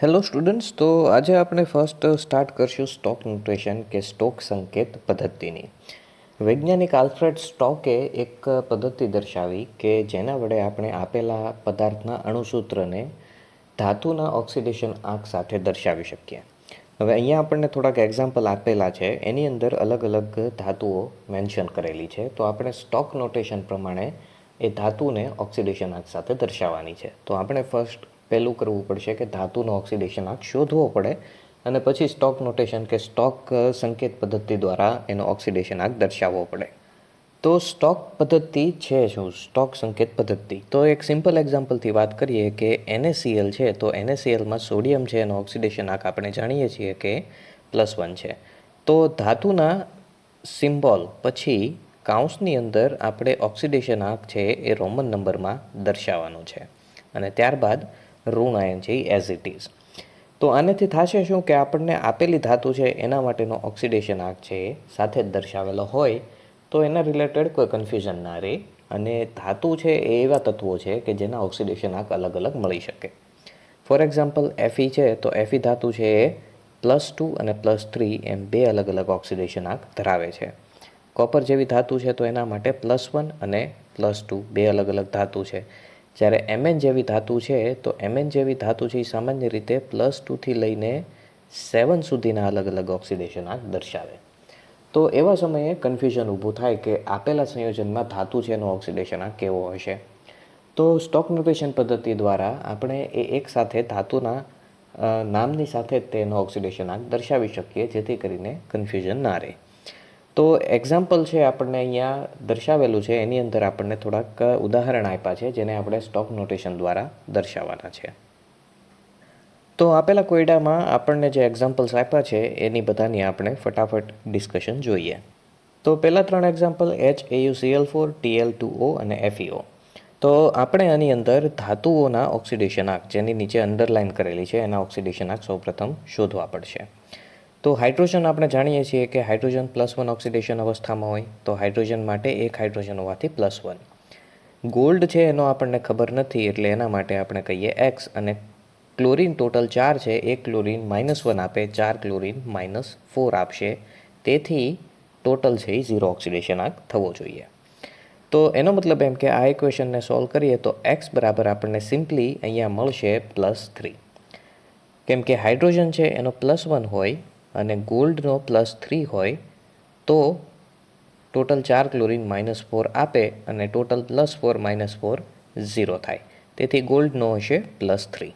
Hello students, તો આજે આપણે ફર્સ્ટ સ્ટાર્ટ કરશું સ્ટોક ન્યુટ્રિશન કે સ્ટોક સંકેત પદ્ધતિની. વૈજ્ઞાનિક આલ્ફ્રેડ સ્ટોકે એક પદ્ધતિ દર્શાવી કે જેના વડે આપણે આપેલા પદાર્થના અણુસૂત્રને ધાતુના ઓક્સિડેશન આંક સાથે દર્શાવી શકીએ. હવે અહીંયા આપણને થોડાક એક્ઝામ્પલ આપેલા છે, એની અંદર અલગ અલગ ધાતુઓ મેન્શન કરેલી છે. તો આપણે સ્ટોક નોટેશન પ્રમાણે એ ધાતુને ઓક્સિડેશન આંક સાથે દર્શાવવાની છે. તો આપણે ફર્સ્ટ પહેલું કરવું પડશે કે ધાતુનો ઓક્સિડેશન આંક શોધવો પડે અને પછી સ્ટોક નોટેશન કે સ્ટોક સંકેત પદ્ધતિ દ્વારા એનો ઓક્સિડેશન આંક દર્શાવવો પડે. તો સ્ટોક પદ્ધતિ છે શું? સ્ટોક સંકેત પદ્ધતિ. તો એક સિમ્પલ એક્ઝામ્પલથી વાત કરીએ કે NaCl છે, તો NaClમાં સોડિયમ છે એનો ઓક્સિડેશન આંક આપણે જાણીએ છીએ કે +1 છે. તો ધાતુના સિમ્બોલ પછી કાઉન્સની અંદર આપણે ઓક્સિડેશન આંક છે એ રોમન નંબરમાં દર્શાવવાનું છે અને ત્યારબાદ ઋણ આયન છે એઝ ઇટ ઇઝ. તો આનાથી થશે શું કે આપણને આપેલી ધાતુ છે એના માટેનો ઓક્સિડેશન આંક છે એ સાથે જ દર્શાવેલો હોય તો એના રિલેટેડ કોઈ કન્ફ્યુઝન ના રહે. અને ધાતુ છે એ એવા તત્વો છે કે જેના ઓક્સિડેશન આંક અલગ અલગ મળી શકે. ફોર એક્ઝામ્પલ Fe છે, તો Fe ધાતુ છે એ +2 અને +3 એમ બે અલગ અલગ ઓક્સિડેશન આંક ધરાવે છે. કોપર જેવી ધાતુ છે તો એના માટે +1 અને +2 બે અલગ અલગ ધાતુ છે. જ્યારે Mn જેવી ધાતુ છે તો Mn જેવી ધાતુ છે એ સામાન્ય રીતે +2થી લઈને 7 સુધીના અલગ અલગ ઓક્સિડેશન આંક દર્શાવે. તો એવા સમયે કન્ફ્યુઝન ઊભું થાય કે આપેલા સંયોજનમાં ધાતુ છે એનો ઓક્સિડેશન આંક કેવો હશે. તો સ્ટોક નોટેશન પદ્ધતિ દ્વારા આપણે એ એક સાથે ધાતુના નામની સાથે તેનો ઓક્સિડેશન આંક દર્શાવી શકીએ, જેથી કરીને કન્ફ્યુઝન ના રહે. તો એક્ઝામ્પલ છે આપણને અહીંયા દર્શાવેલું છે, એની અંદર આપણને થોડાક ઉદાહરણ આપ્યા છે જેને આપણે સ્ટોક નોટેશન દ્વારા દર્શાવવાના છે. તો આપેલા કોયડામાં આપણને જે એક્ઝામ્પલ્સ આપ્યા છે એની બધાની આપણે ફટાફટ ડિસ્કશન જોઈએ. તો પહેલાં 3 એક્ઝામ્પલ HAuCl4, Tl2O અને FeO. તો આપણે આની અંદર ધાતુઓના ઓક્સિડેશન આંક જેની નીચે અંડરલાઇન કરેલી છે એના ઓક્સિડેશન આંક સૌપ્રથમ શોધવા પડશે. તો હાઇડ્રોજન આપણે જાણીએ છીએ કે હાઇડ્રોજન +1 ઓક્સિડેશન અવસ્થામાં હોય, તો હાઇડ્રોજન માટે એક હાઇડ્રોજન હોવાથી +1. ગોલ્ડ છે એનો આપણને ખબર નથી એટલે એના માટે આપણે કહીએ X. અને ક્લોરીન ટોટલ 4 છે, એક ક્લોરીન -1 આપે, 4 ક્લોરીન -4 આપશે, તેથી ટોટલ છે એ 0 ઓક્સિડેશન આંક થવો જોઈએ. તો એનો મતલબ એમ કે આ ઇક્વેશનને સોલ્વ કરીએ તો X બરાબર આપણને સિમ્પલી અહીંયા મળશે +3. કેમ કે હાઇડ્રોજન છે એનો +1 હોય અને ગોલ્ડનો +3 હોય તો ટોટલ 4 ક્લોરીન -4 આપે અને ટોટલ +4 -4 0 થાય, તેથી ગોલ્ડનો હશે +3.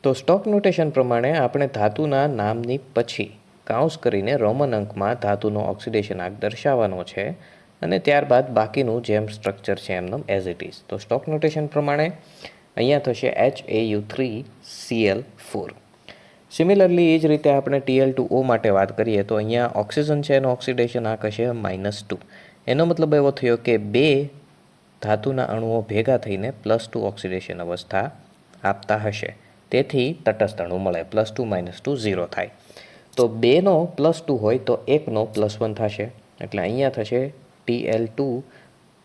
તો સ્ટોક નોટેશન પ્રમાણે આપણે ધાતુના નામની પછી કાઉન્સ કરીને રોમન અંકમાં ધાતુનો ઓક્સિડેશન આંક દર્શાવવાનો છે અને ત્યારબાદ બાકીનું જેમ સ્ટ્રક્ચર છે એમનું એઝ ઇટ ઇઝ. તો સ્ટોક નોટેશન પ્રમાણે અહીંયા થશે HAu3Cl4. સિમિલરલી એ જ રીતે આપણે Tl2O માટે વાત કરીએ તો અહીંયા ઓક્સિજન છે એનો ઓક્સિડેશન આંક હશે -2. એનો મતલબ એવો થયો કે બે ધાતુના અણુઓ ભેગા થઈને +2 ઓક્સિડેશન અવસ્થા આપતા હશે, તેથી તટસ્થ અણુ મળે. +2 -2 0 થાય. તો બેનો +2 હોય તો એકનો +1 થશે, એટલે અહીંયા થશે Tl2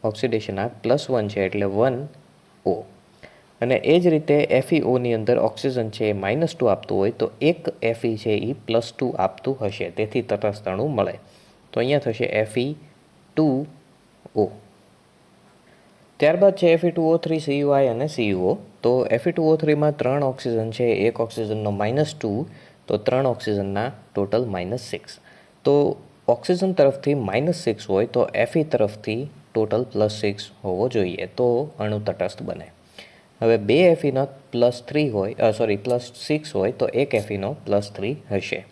ઓક્સિડેશન આંક +1 છે એટલે 1O. અને એ જ રીતે FeOની અંદર ઓક્સિજન છે એ -2 આપતું હોય તો એક Fe છે એ +2 આપતું હશે, તેથી તટસ્થ અણુ મળે. તો અહીંયા થશે Fe2O. ત્યારબાદ છે Fe2O3, CuI અને CuO. તો Fe2O3માં 3 ઓક્સિજન છે, એક ઓક્સિજનનો -2, તો 3 ઓક્સિજનના ટોટલ -6. તો ઓક્સિજન તરફથી -6 હોય તો Fe તરફથી ટોટલ +6 હોવો જોઈએ, તો અણુ તટસ્થ બને. હવે બે Feનો +6 હોય તો એક Feનો +3 હશે.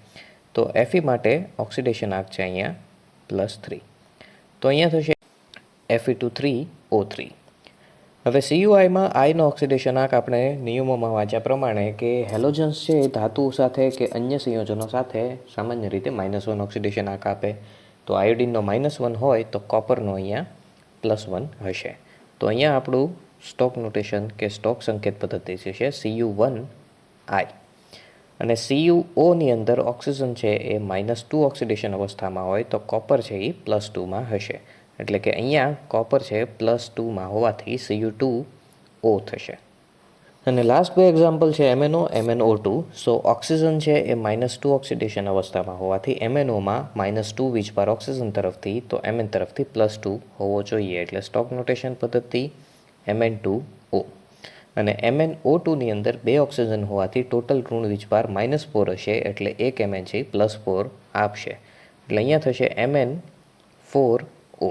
તો Fe માટે ઓક્સિડેશન આંક છે અહીંયા +3. તો અહીંયા થશે Fe2O3. હવે CuIમાં આઈનો ઓક્સિડેશન આંક આપણે નિયમોમાં વાંચ્યા પ્રમાણે કે હેલોજન્સ છે એ ધાતુ સાથે કે અન્ય સંયોજનો સાથે સામાન્ય રીતે -1 ઓક્સિડેશન આંક આપે. તો આયોડિનનો -1 હોય તો કોપરનો અહીંયા +1 હશે. તો અહીંયા આપણું સ્ટોક નોટેશન કે સ્ટોક સંકેત પદ્ધતિ છે Cu1I. અને CuOની અંદર ઓક્સિજન છે એ -2 ઓક્સિડેશન અવસ્થામાં હોય તો કોપર છે એ +2માં હશે, એટલે કે અહીંયા કોપર છે +2માં હોવાથી Cu2O થશે. અને લાસ્ટ બે એક્ઝામ્પલ છે MnO MnO2. સો ઓક્સિજન છે એ -2 ઓક્સિડેશન અવસ્થામાં હોવાથી MnOમાં -2 વીજભાર ઓક્સિજન તરફથી તો Mn તરફથી +2 હોવો જોઈએ, એટલે સ્ટોક નોટેશન પદ્ધતિ Mn2O. અને MnO2ની અંદર 2 ઓક્સિજન હોવાથી ટોટલ ઋણ વીજભાર -4 હશે, એટલે એક Mn છે +4 આપશે, એટલે અહીંયા થશે Mn4O.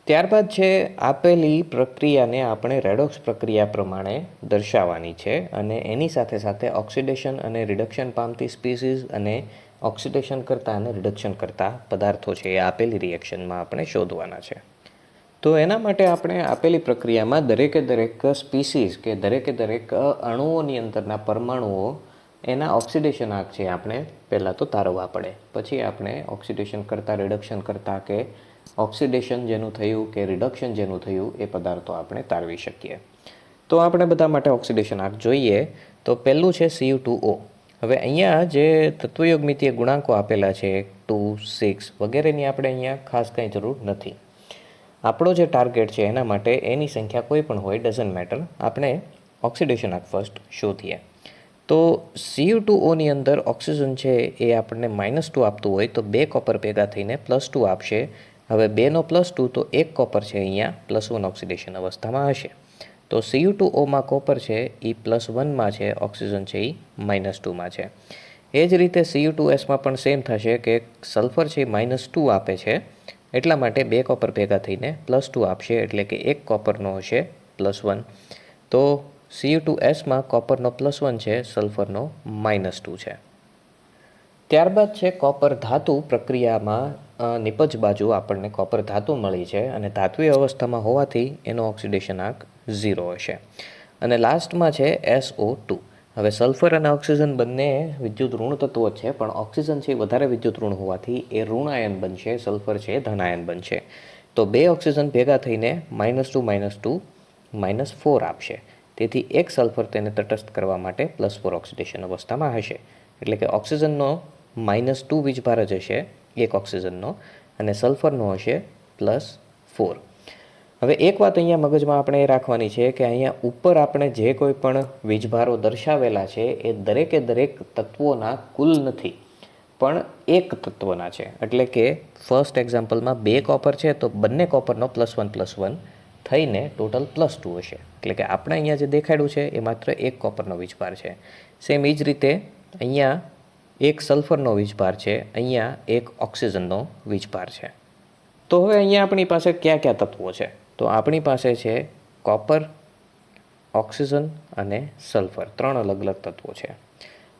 ત્યારબાદ છે આપેલી પ્રક્રિયાને આપણે રેડોક્સ પ્રક્રિયા પ્રમાણે દર્શાવવાની છે, અને એની સાથે સાથે ઓક્સિડેશન અને રિડક્શન પામતી સ્પીસીઝ અને ઓક્સિડેશન કરતા અને રિડક્શન કરતા પદાર્થો છે એ આપેલી રિએક્શનમાં આપણે શોધવાના છે. તો એના માટે આપણે આપેલી પ્રક્રિયામાં દરેક સ્પીસીઝ કે દરેક અણુઓની અંદરના પરમાણુઓ એના ઓક્સિડેશન આંક છે આપણે પહેલાં તો તારવવા પડે, પછી આપણે ઓક્સિડેશન કરતાં રિડક્શન કરતાં કે ઓક્સિડેશન જેનું થયું કે રિડક્શન જેનું થયું એ પદાર્થો આપણે તારવી શકીએ. તો આપણે બધા માટે ઓક્સિડેશન આંક જોઈએ. તો પહેલું છે Cu2O. હવે અહીંયા જે તત્વયોગમિતીય ગુણાંકો આપેલા છે 2, 6 વગેરેની આપણે અહીંયા ખાસ કંઈ જરૂર નથી. આપણો જે ટાર્ગેટ છે એના માટે એની સંખ્યા કોઈ પણ હોય, ડઝન્ટ મેટર, આપણે ઓક્સિડેશન આંક ફર્સ્ટ શોધીએ. તો Cu2Oની અંદર ઓક્સિજન છે એ આપણને -2 આપતું હોય તો 2 કોપર ભેગા થઈને +2 આપશે. હવે 2નો +2 તો 1 કોપર છે અહીંયા +1 ઓક્સિડેશન અવસ્થામાં હશે. તો Cu2Oમાં કોપર છે એ +1માં છે, ઓક્સિજન છે એ -2માં છે. એ જ રીતે Cu2Sમાં પણ સેમ થશે કે સલ્ફર છે એ -2 આપે છે, એટલા માટે 2 કોપર ભેગા થઈને +2 આપશે, એટલે કે 1 કોપરનો હશે +1. તો Cu2Sમાં કોપરનો +1 છે, સલ્ફરનો -2 છે. ત્યારબાદ છે કોપર ધાતુ પ્રક્રિયામાં નિપજ બાજુ આપણને કોપર ધાતુ મળી છે, અને ધાત્વિય અવસ્થામાં હોવાથી એનો ઓક્સિડેશન આંક 0 હશે. અને લાસ્ટમાં છે SO2. હવે સલ્ફર અને ઓક્સિજન બંને વિદ્યુત ઋણ તત્વો છે, પણ ઓક્સિજન છે વધારે વિદ્યુત ઋણ હોવાથી એ ઋણાયન બનશે, સલ્ફર છે ધનાયન બનશે. તો 2 ઓક્સિજન ભેગા થઈને -2 -4 આપશે. તેથી એક સલ્ફર તેને તટસ્થ કરવા માટે +4 ઓક્સિડેશન અવસ્થામાં હશે, એટલે કે ઓક્સિજનનો -2 વીજભાર જ હશે એક ઓક્સિજનનો, અને સલ્ફરનો હશે +4. હવે એક વાત અહીંયા મગજમાં આપણે એ રાખવાની છે કે અહીંયા ઉપર આપણે જે કોઈ પણ વીજભારો દર્શાવેલા છે એ દરેક તત્વોના કુલ નથી, પણ એક તત્વના છે. એટલે કે ફર્સ્ટ એક્ઝામ્પલમાં 2 કોપર છે તો બંને કોપરનો +1 થઈને ટોટલ +2 હશે, એટલે કે આપણે અહીંયા જે દેખાડ્યું છે એ માત્ર એક કોપરનો વીજભાર છે. સેમ એ જ રીતે અહીંયા એક સલ્ફરનો વીજભાર છે, અહીંયા એક ઓક્સિજનનો વીજભાર છે. તો હવે અહીંયા આપણી પાસે કયા તત્વો છે? તો આપણી પાસે છે કોપર, ઓક્સિજન અને સલ્ફર, 3 અલગ તત્વો છે.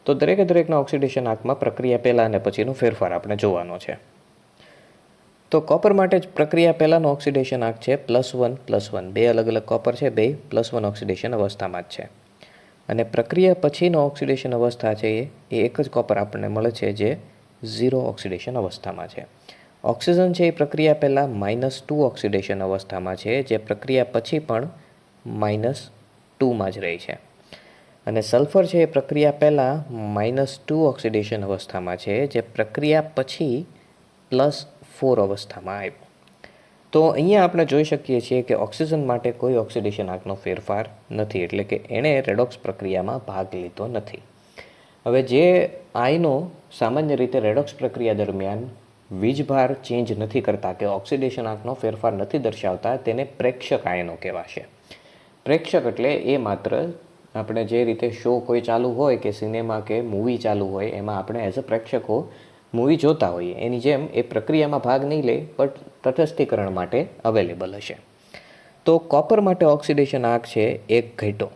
તો દરેકના ઓક્સિડેશન આંકમાં પ્રક્રિયા પહેલાં અને પછીનો ફેરફાર આપણે જોવાનો છે. તો કોપર માટે જ પ્રક્રિયા પહેલાંનો ઓક્સિડેશન આંક છે +1 બે અલગ કોપર છે, બે +1 ઓક્સિડેશન અવસ્થામાં જ છે. અને પ્રક્રિયા પછીનો ઓક્સિડેશન અવસ્થા છે એ એક જ કોપર આપણને મળે છે જે 0 ઓક્સિડેશન અવસ્થામાં છે. ઓક્સિજન છે એ પ્રક્રિયા પહેલાં -2 ઓક્સિડેશન અવસ્થામાં છે, જે પ્રક્રિયા પછી પણ -2માં જ રહી છે. અને સલ્ફર છે એ પ્રક્રિયા પહેલાં -2 ઓક્સિડેશન અવસ્થામાં છે, જે પ્રક્રિયા પછી +4 અવસ્થામાં આવ્યું. તો અહીંયા આપણે જોઈ શકીએ છીએ કે ઓક્સિજન માટે કોઈ ઓક્સિડેશન આંકનો ફેરફાર નથી, એટલે કે એણે રેડોક્સ પ્રક્રિયામાં ભાગ લીધો નથી. હવે જે આયનો સામાન્ય રીતે રેડોક્સ પ્રક્રિયા દરમિયાન વીજભાર ચેન્જ નથી કરતા કે ઓક્સિડેશન આંકનો ફેરફાર નથી દર્શાવતા, તેને પ્રેક્ષક આયનો કહેવાશે. પ્રેક્ષક એટલે એ માત્ર આપણે જે રીતે શો કોઈ ચાલુ હોય કે સિનેમા કે મૂવી ચાલુ હોય એમાં આપણે એઝ અ પ્રેક્ષકો મૂવી જોતા હોઈએ, એની જેમ એ પ્રક્રિયામાં ભાગ નહીં લે પણ તટસ્થીકરણ માટે અવેલેબલ હશે. તો કોપર માટે ઓક્સિડેશન આંક છે એક ઘેટો.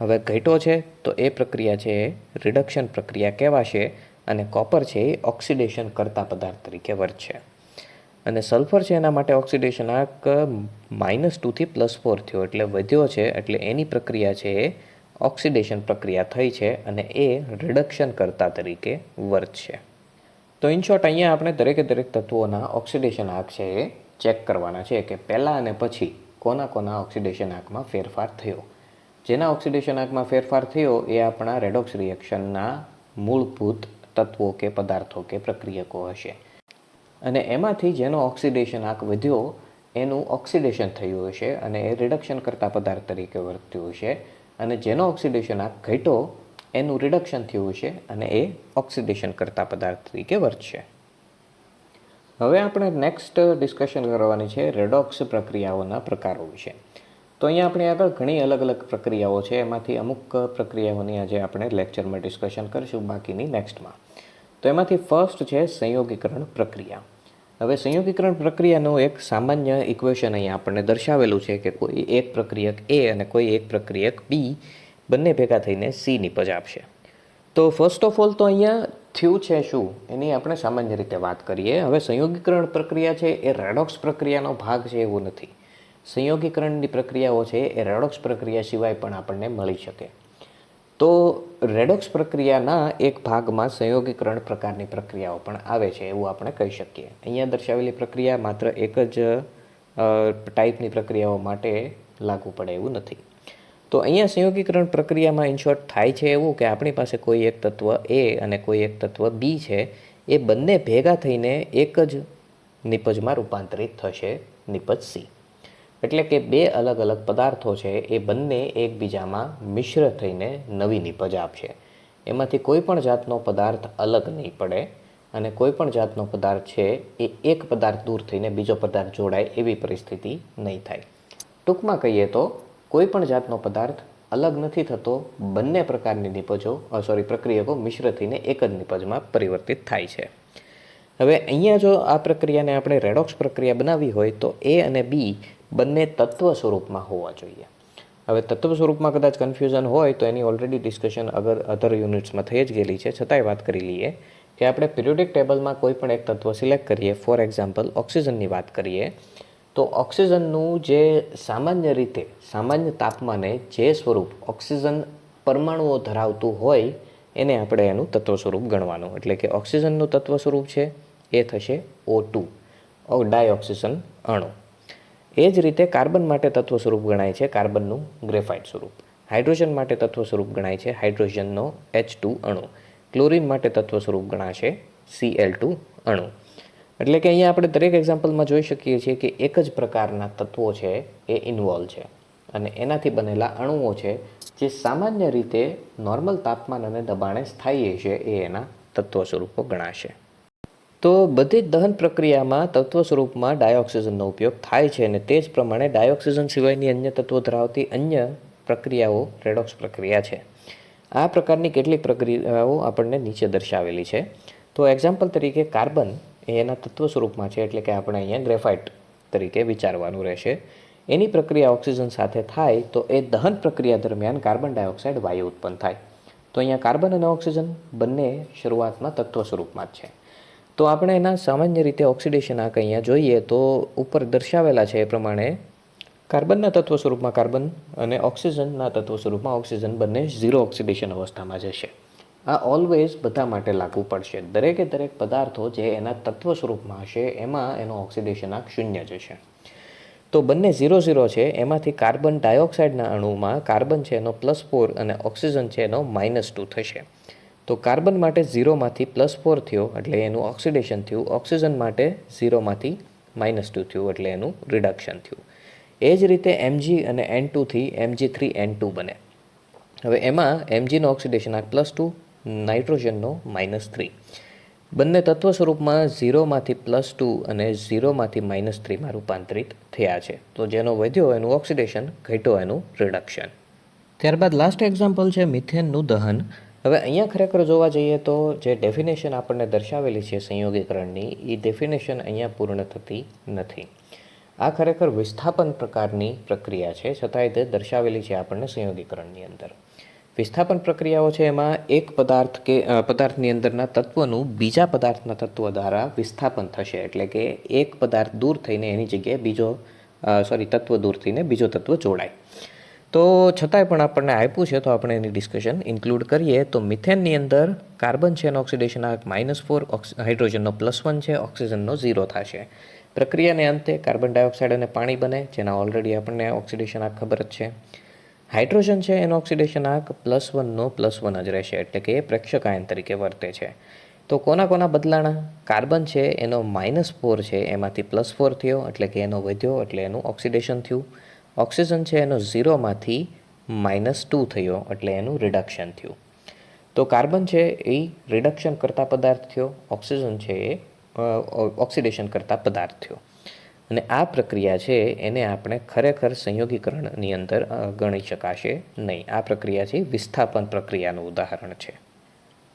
હવે ઘેટો છે તો એ પ્રક્રિયા છે રિડક્શન પ્રક્રિયા કહેવાશે, અને કોપર છે એ ઓક્સિડેશન કરતા પદાર્થ તરીકે વર્તશે. અને સલ્ફર છે એના માટે ઓક્સિડેશન આંક -2 થી +4 થયો, એટલે વધ્યો છે, એટલે એની પ્રક્રિયા છે એ ઓક્સિડેશન પ્રક્રિયા થઈ છે અને એ રિડક્શન કરતા તરીકે વર્તશે. તો ઇન શોર્ટ અહીંયા આપણે દરેક તત્વોના ઓક્સિડેશન આંક છે એ ચેક કરવાના છે કે પહેલાં અને પછી કોના ઓક્સિડેશન આંકમાં ફેરફાર થયો. જેના ઓક્સિડેશન આંકમાં ફેરફાર થયો એ આપણા રેડોક્સ રિએક્શનના મૂળભૂત તત્વો કે પદાર્થો કે પ્રક્રિયકો હશે. અને એમાંથી જેનો ઓક્સિડેશન આંક વધ્યો એનું ઓક્સિડેશન થયું હશે અને એ રિડક્શન કરતા પદાર્થ તરીકે વર્ત્યું હશે, અને જેનો ઓક્સિડેશનાંક ઘટ્યો એનું રિડક્શન થયું હશે અને એ ઓક્સિડેશન કરતા પદાર્થ તરીકે વર્તશે. હવે આપણે નેક્સ્ટ ડિસ્કશન કરવાની છે રેડોક્સ પ્રક્રિયાઓના પ્રકારો વિશે. તો અહીંયા આપણે આગળ ઘણી અલગ અલગ પ્રક્રિયાઓ છે, એમાંથી અમુક પ્રક્રિયાઓની આજે આપણે લેક્ચરમાં ડિસ્કશન કરીશું, બાકીની નેક્સ્ટમાં. તો એમાંથી ફર્સ્ટ છે સંયોગીકરણ પ્રક્રિયા. હવે સંયોગીકરણ પ્રક્રિયાનું એક સામાન્ય ઇક્વેશન અહીંયા આપણને દર્શાવેલું છે કે કોઈ એક પ્રક્રિયક એ અને કોઈ એક પ્રક્રિયક બી બંને ભેગા થઈને સી નિપજ આપશે. તો ફર્સ્ટ ઓફ ઓલ તો અહીંયા થયું છે શું એની આપણે સામાન્ય રીતે વાત કરીએ. હવે સંયોગીકરણ પ્રક્રિયા છે એ રેડોક્સ પ્રક્રિયાનો ભાગ છે એવું નથી. સંયોગીકરણની પ્રક્રિયાઓ છે એ રેડોક્સ પ્રક્રિયા સિવાય પણ આપણને મળી શકે. તો રેડોક્સ પ્રક્રિયાના એક ભાગમાં સંયોગીકરણ પ્રકારની પ્રક્રિયાઓ પણ આવે છે એવું આપણે કહી શકીએ. અહીંયા દર્શાવેલી પ્રક્રિયા માત્ર એક જ ટાઈપની પ્રક્રિયાઓ માટે લાગુ પડે એવું નથી. તો અહીંયા સંયોગીકરણ પ્રક્રિયામાં ઇન શોર્ટ થાય છે એવું કે આપણી પાસે કોઈ એક તત્વ એ અને કોઈ એક તત્વ બી છે, એ બંને ભેગા થઈને એક જ નિપજમાં રૂપાંતરિત થશે, નિપજ સી. એટલે કે બે અલગ અલગ પદાર્થો છે એ બંને એકબીજામાં મિશ્ર થઈને નવી નિપજ આપશે. એમાંથી કોઈ પણ જાતનો પદાર્થ અલગ નહીં પડે અને કોઈ પણ જાતનો પદાર્થ છે એ એક પદાર્થ દૂર થઈને બીજો પદાર્થ જોડાય એવી પરિસ્થિતિ નહીં થાય. ટૂંકમાં કહીએ તો કોઈ પણ જાતનો પદાર્થ અલગ નથી થતો, બંને પ્રકારની પ્રક્રિયકો મિશ્ર થઈને એક જ નિપજમાં પરિવર્તિત થાય છે. હવે અહીંયા જો આ પ્રક્રિયાને આપણે રેડોક્સ પ્રક્રિયા બનાવવી હોય તો એ અને બી બંને તત્વ સ્વરૂપમાં હોવા જોઈએ. હવે તત્વ સ્વરૂપમાં કદાચ કન્ફ્યુઝન હોય તો એની ઓલરેડી ડિસ્કશન અધર યુનિટ્સમાં થઈ જ ગયેલી છે, છતાંય વાત કરી લઈએ કે આપણે પિરિયોડિક ટેબલમાં કોઈ પણ એક તત્વ સિલેક્ટ કરીએ, ફોર એક્ઝામ્પલ ઓક્સિજનની વાત કરીએ, તો ઓક્સિજનનું જે સામાન્ય તાપમાને જે સ્વરૂપ ઓક્સિજન પરમાણુઓ ધરાવતું હોય એને આપણે એનું તત્વ સ્વરૂપ ગણવાનું. એટલે કે ઓક્સિજનનું તત્વ સ્વરૂપ છે એ થશે O2, ડાયઓક્સિજન અણુ. એ જ રીતે કાર્બન માટે તત્વ સ્વરૂપ ગણાય છે કાર્બનનું ગ્રેફાઇટ સ્વરૂપ. હાઇડ્રોજન માટે તત્વ સ્વરૂપ ગણાય છે હાઇડ્રોજનનો H2 અણુ. ક્લોરિન માટે તત્વ સ્વરૂપ ગણાશે Cl2 અણુ. એટલે કે અહીંયા આપણે દરેક એક્ઝામ્પલમાં જોઈ શકીએ છીએ કે એક જ પ્રકારના તત્વો છે એ ઇન્વોલ્વ છે અને એનાથી બનેલા અણુઓ છે જે સામાન્ય રીતે નોર્મલ તાપમાન અને દબાણે સ્થાયી છે એ એના તત્વ સ્વરૂપો ગણાશે. તો બધી જ દહન પ્રક્રિયામાં તત્વ સ્વરૂપમાં ડાયોક્સિજનનો ઉપયોગ થાય છે અને તે જ પ્રમાણે ડાયોક્સિજન સિવાયની અન્ય તત્વો ધરાવતી અન્ય પ્રક્રિયાઓ રેડોક્સ પ્રક્રિયા છે. આ પ્રકારની કેટલીક પ્રક્રિયાઓ આપણને નીચે દર્શાવેલી છે. તો એક્ઝામ્પલ તરીકે કાર્બન એના તત્વ સ્વરૂપમાં છે, એટલે કે આપણે અહીંયા ગ્રેફાઇટ તરીકે વિચારવાનું રહેશે. એની પ્રક્રિયા ઓક્સિજન સાથે થાય તો એ દહન પ્રક્રિયા દરમિયાન કાર્બન ડાયોક્સાઇડ વાયુ ઉત્પન્ન થાય. તો અહીંયા કાર્બન અને ઓક્સિજન બંને શરૂઆતમાં તત્વ સ્વરૂપમાં જ છે. તો આપણે એના સામાન્ય રીતે ઓક્સિડેશન આંક અહીંયા જોઈએ તો ઉપર દર્શાવેલા છે એ પ્રમાણે કાર્બનના તત્વ સ્વરૂપમાં કાર્બન અને ઓક્સિજનના તત્વ સ્વરૂપમાં ઓક્સિજન બંને ઝીરો ઓક્સિડેશન અવસ્થામાં જશે. આ ઓલવેઝ બધા માટે લાગુ પડશે. દરેકે દરેક પદાર્થો જે એના તત્વ સ્વરૂપમાં હશે એમાં એનો ઓક્સિડેશન આંક શૂન્ય જશે. તો બંને 0-0 છે. એમાંથી કાર્બન ડાયોક્સાઇડના અણુમાં કાર્બન છે એનો +4 અને ઓક્સિજન છે એનો -2 થશે. તો કાર્બન માટે 0માંથી +4 થયો એટલે એનું ઓક્સિડેશન થયું. ઓક્સિજન માટે 0માંથી -2 થયું એટલે એનું રિડક્શન થયું. એ જ રીતે Mg અને N2 થી Mg3N2 બને. હવે એમાં Mgનો ઓક્સિડેશન આંક +2, નાઇટ્રોજનનો -3. બંને તત્વ સ્વરૂપમાં 0માંથી +2 અને 0માંથી -3માં રૂપાંતરિત થયા છે. તો જેનો વધ્યો એનું ઓક્સિડેશન, ઘટ્યો એનું રિડક્શન. ત્યારબાદ લાસ્ટ એક્ઝામ્પલ છે મિથેનનું દહન. હવે અહીંયા ખરેખર જોવા જઈએ તો જે ડેફિનેશન આપણને દર્શાવેલી છે સંયોગીકરણની, એ ડેફિનેશન અહીંયા પૂર્ણ થતી નથી. આ ખરેખર વિસ્થાપન પ્રકારની પ્રક્રિયા છે, છતાંય તે દર્શાવેલી છે આપણને સંયોગીકરણની અંદર. વિસ્થાપન પ્રક્રિયાઓ છે એમાં એક પદાર્થની અંદરના તત્વનું બીજા પદાર્થના તત્વ દ્વારા વિસ્થાપન થશે. એટલે કે એક પદાર્થ દૂર થઈને એની જગ્યાએ તત્વ દૂર થઈને બીજો તત્વ જોડાય. તો છતાંય પણ આપણને આપ્યું છે તો આપણે એની ડિસ્કશન ઇન્ક્લુડ કરીએ. તો મિથેનની અંદર કાર્બન છે એનો ઓક્સિડેશન આંક -4, હાઇડ્રોજનનો +1 છે, ઓક્સિજનનો 0 થશે. પ્રક્રિયાને અંતે કાર્બન ડાયોક્સાઇડ અને પાણી બને, જેના ઓલરેડી આપણને ઓક્સિડેશન આંક ખબર જ છે. હાઇડ્રોજન છે એનો ઓક્સિડેશન આંક +1 નો +1 જ રહેશે, એટલે કે એ પ્રેક્ષક આયન તરીકે વર્તે છે. તો કોના કોના બદલાણા? કાર્બન છે એનો -4 છે એમાંથી +4 થયો એટલે કે એનો વધ્યો એટલે એનું ઓક્સિડેશન થયું. ઓક્સિજન છે એનો 0માંથી -2 થયો એટલે એનું રિડક્શન થયું. તો કાર્બન છે એ રિડક્શન કરતા પદાર્થ થયો, ઓક્સિજન છે એ ઓક્સિડેશન કરતા પદાર્થ થયો. અને આ પ્રક્રિયા છે એને આપણે ખરેખર સંયોગીકરણની અંદર ગણી શકાશે નહીં. આ પ્રક્રિયા છે વિસ્થાપન પ્રક્રિયાનું ઉદાહરણ છે.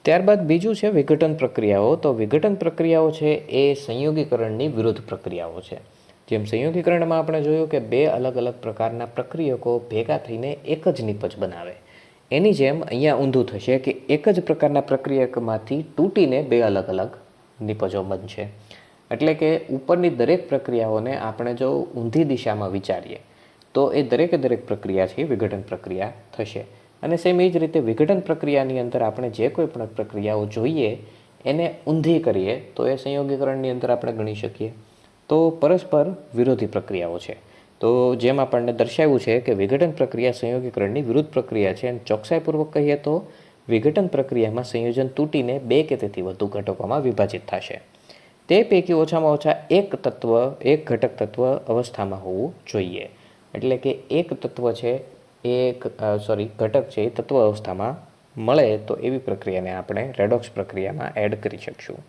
ત્યારબાદ બીજું છે વિઘટન પ્રક્રિયાઓ. તો વિઘટન પ્રક્રિયાઓ છે એ સંયોગીકરણની વિરુદ્ધ પ્રક્રિયાઓ છે. જેમ સંયોગીકરણમાં આપણે જોયું કે બે અલગ અલગ પ્રકારના પ્રક્રિયકો ભેગા થઈને એક જ નિપજ બનાવે, એની જેમ અહીંયા ઊંધું થશે કે એક જ પ્રકારના પ્રક્રિયકમાંથી તૂટીને બે અલગ અલગ નિપજો બનશે. એટલે કે ઉપરની દરેક પ્રક્રિયાઓને આપણે જો ઊંધી દિશામાં વિચારીએ તો એ દરેકે દરેક પ્રક્રિયા છે વિઘટન પ્રક્રિયા થશે. અને સેમ એ જ રીતે વિઘટન પ્રક્રિયાની અંદર આપણે જે કોઈ પણ પ્રક્રિયાઓ જોઈએ એને ઊંધી કરીએ તો એ સંયોગીકરણની અંદર આપણે ગણી શકીએ. તો પરસ્પર વિરોધી પ્રક્રિયાઓ છે. તો જેમ આપણને દર્શાવ્યું છે કે વિઘટન પ્રક્રિયા સંયોગીકરણની વિરુદ્ધ પ્રક્રિયા છે. અને ચોકસાઈપૂર્વક કહીએ તો વિઘટન પ્રક્રિયામાં સંયોજન તૂટીને બે કે તેથી વધુ ઘટકોમાં વિભાજિત થશે. તે પૈકી ઓછામાં ઓછા એક ઘટક તત્વ અવસ્થામાં હોવું જોઈએ. એટલે કે એક તત્વ છે ઘટક છે એ તત્વ અવસ્થામાં મળે તો એવી પ્રક્રિયાને આપણે રેડોક્સ પ્રક્રિયામાં એડ કરી શકશું.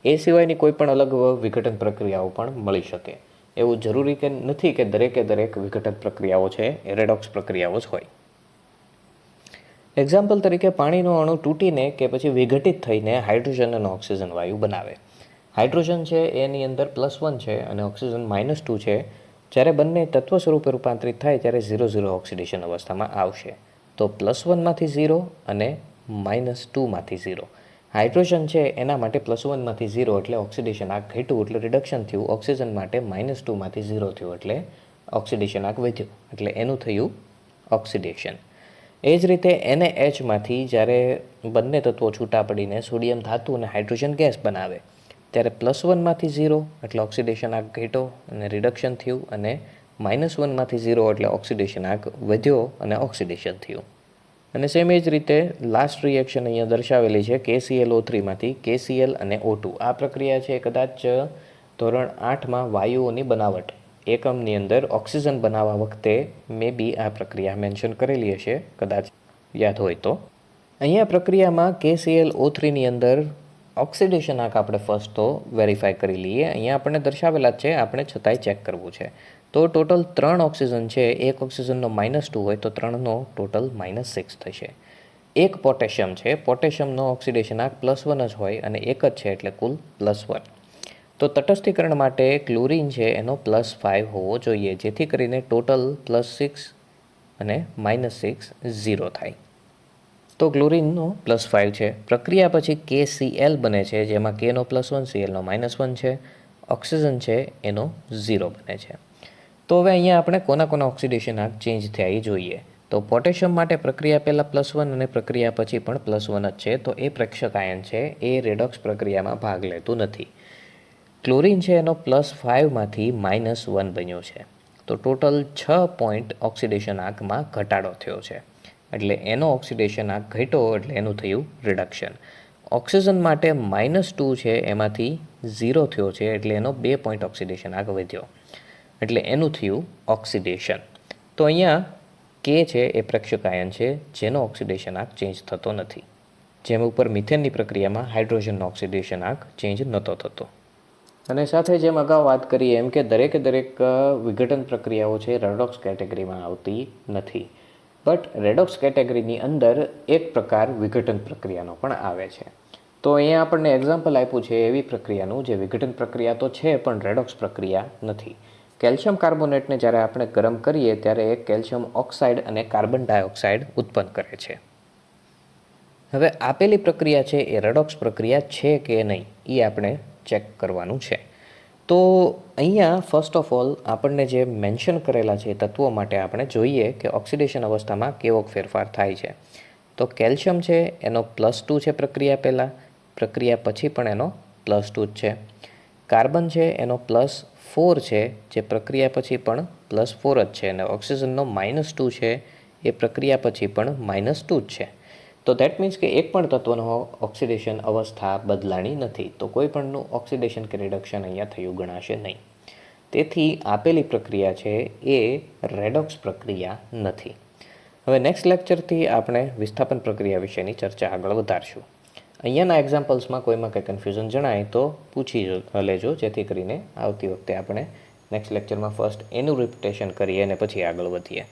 એ સિવાયની કોઈ પણ અલગ વિઘટન પ્રક્રિયાઓ પણ મળી શકે. એવું જરૂરી કે નથી કે દરેકે દરેક વિઘટન પ્રક્રિયાઓ છે એ રેડોક્સ પ્રક્રિયાઓ જ હોય. એક્ઝામ્પલ તરીકે પાણીનો અણુ તૂટીને કે પછી વિઘટિત થઈને હાઇડ્રોજન અને ઓક્સિજન વાયુ બનાવે. હાઇડ્રોજન છે એની અંદર +1 છે અને ઓક્સિજન -2 છે. જ્યારે બંને તત્વ સ્વરૂપે રૂપાંતરિત થાય ત્યારે 0-0 ઓક્સિડેશન અવસ્થામાં આવશે. તો +1માંથી 0 અને -2માંથી 0. હાઇડ્રોજન છે એના માટે +1માંથી 0 એટલે ઓક્સિડેશન આંક ઘટ્યું એટલે રિડક્શન થયું. ઓક્સિજન માટે -2માંથી 0 થયું એટલે ઓક્સિડેશન આંક વધ્યું એટલે એનું થયું ઓક્સિડેશન. એ જ રીતે NaHમાંથી જ્યારે બંને તત્વો છૂટા પડીને સોડિયમ ધાતુ અને હાઇડ્રોજન ગેસ બનાવે ત્યારે +1માંથી 0 એટલે ઓક્સિડેશન આંક ઘટ્યો અને રિડક્શન થયું અને -1માંથી 0 એટલે ઓક્સિડેશન આંક વધ્યો અને ઓક્સિડેશન થયું. અને સેમ એ જ રીતે લાસ્ટ રિએક્શન અહીંયા દર્શાવેલી છે KClO3માંથી KCl અને O2. આ પ્રક્રિયા છે કદાચ ધોરણ 8માં વાયુઓની બનાવટ એકમની અંદર ઓક્સિજન બનાવવા વખતે મે બી આ પ્રક્રિયા મેન્શન કરેલી હશે, કદાચ યાદ હોય તો. અહીંયા પ્રક્રિયામાં KClO3ની અંદર ઓક્સિડેશન આંક આપણે ફર્સ્ટ તો વેરીફાઈ કરી લઈએ. અહીંયા આપણને દર્શાવેલા જ છે, આપણે છતાંય ચેક કરવું છે. તો ટોટલ 3 ઓક્સિજન છે, એક ઓક્સિજનનો -2 હોય તો 3નો ટોટલ -6 થશે. એક પોટેશિયમ છે, પોટેશિયમનો ઓક્સિડેશન આંક +1 જ હોય અને એક જ છે એટલે કુલ +1. તો તટસ્થીકરણ માટે ક્લોરીન છે એનો +5 હોવો જોઈએ જેથી કરીને ટોટલ +6 અને -6 0 થાય. તો ક્લોરીનનો +5 છે. પ્રક્રિયા પછી KCl બને છે જેમાં Kનો +1 Clનો -1 છે. ઓક્સિજન છે એનો 0 બને છે. તો હવે અહીંયા આપણે કોના ઓક્સિડેશન આંક ચેન્જ થયા એ જોઈએ. તો પોટેશિયમ માટે પ્રક્રિયા પહેલાં +1 અને પ્રક્રિયા પછી પણ +1 જ છે. તો એ પ્રેક્ષક આયન છે એ રેડોક્સ પ્રક્રિયામાં ભાગ લેતું નથી. ક્લોરીન છે એનો +5માંથી -1 બન્યો છે. તો ટોટલ 6 પોઈન્ટ ઓક્સિડેશન આંકમાં ઘટાડો થયો છે. એટલે એનો ઓક્સિડેશન આંક ઘટ્યો એટલે એનું થયું રિડક્શન. ઓક્સિજન માટે -2 છે એમાંથી 0 થયો છે એટલે એનો 2 પોઈન્ટ ઓક્સિડેશન આંક વધ્યો એટલે એનું થયું ઓક્સિડેશન. તો અહીંયા K છે એ પ્રેક્ષક આયન છે જેનો ઓક્સિડેશન આંક ચેન્જ થતો નથી. જેમ ઉપર મિથેનની પ્રક્રિયામાં હાઇડ્રોજનનો ઓક્સિડેશન આંક ચેન્જ નહોતો થતો. અને સાથે જેમ અગાઉ વાત કરીએ એમ કે દરેક વિઘટન પ્રક્રિયાઓ છે રેડોક્સ કેટેગરીમાં આવતી નથી. બટ રેડોક્સ કેટેગરીની અંદર એક પ્રકાર વિઘટન પ્રક્રિયાનો પણ આવે છે. તો અહીંયા આપણને એક્ઝામ્પલ આપ્યું છે એવી પ્રક્રિયાનું જે વિઘટન પ્રક્રિયા તો છે પણ રેડોક્સ પ્રક્રિયા નથી. કેલ્શિયમ કાર્બોનેટને જ્યારે આપણે ગરમ કરીએ ત્યારે એક કેલ્શિયમ ઓક્સાઇડ અને કાર્બન ડાયોક્સાઇડ ઉત્પન્ન કરે છે. હવે આપેલી પ્રક્રિયા છે એ રેડોક્સ પ્રક્રિયા છે કે નહીં એ આપણે ચેક કરવાનું છે. તો અહીંયા ફર્સ્ટ ઓફ ઓલ આપણને જે મેન્શન કરેલા છે તત્વો માટે આપણે જોઈએ કે ઓક્સિડેશન અવસ્થામાં કેવો ફેરફાર થાય છે. તો કેલ્શિયમ છે એનો +2 છે પ્રક્રિયા પહેલાં, પ્રક્રિયા પછી પણ એનો +2 જ છે. કાર્બન છે એનો +4 છે જે પ્રક્રિયા પછી પણ +4 જ છે અને ઓક્સિજનનો -2 છે એ પ્રક્રિયા પછી પણ -2 જ છે. તો દેટ મીન્સ કે એક પણ તત્વનો ઓક્સિડેશન અવસ્થા બદલાણી નથી, તો કોઈ પણનું ઓક્સિડેશન કે રિડક્શન અહીંયા થયું ગણાશે નહીં. તેથી આપેલી પ્રક્રિયા છે એ રેડોક્સ પ્રક્રિયા નથી. હવે નેક્સ્ટ લેક્ચરથી આપણે વિસ્થાપન પ્રક્રિયા વિશેની ચર્ચા આગળ વધારશું. અહીંયાના એક્ઝામ્પલ્સમાં કોઈમાં કંઈ કન્ફ્યુઝન જણાય તો પૂછી લેજો, જેથી કરીને આવતી વખતે આપણે નેક્સ્ટ લેક્ચરમાં ફર્સ્ટ એનું રિપિટેશન કરીએ અને પછી આગળ વધીએ.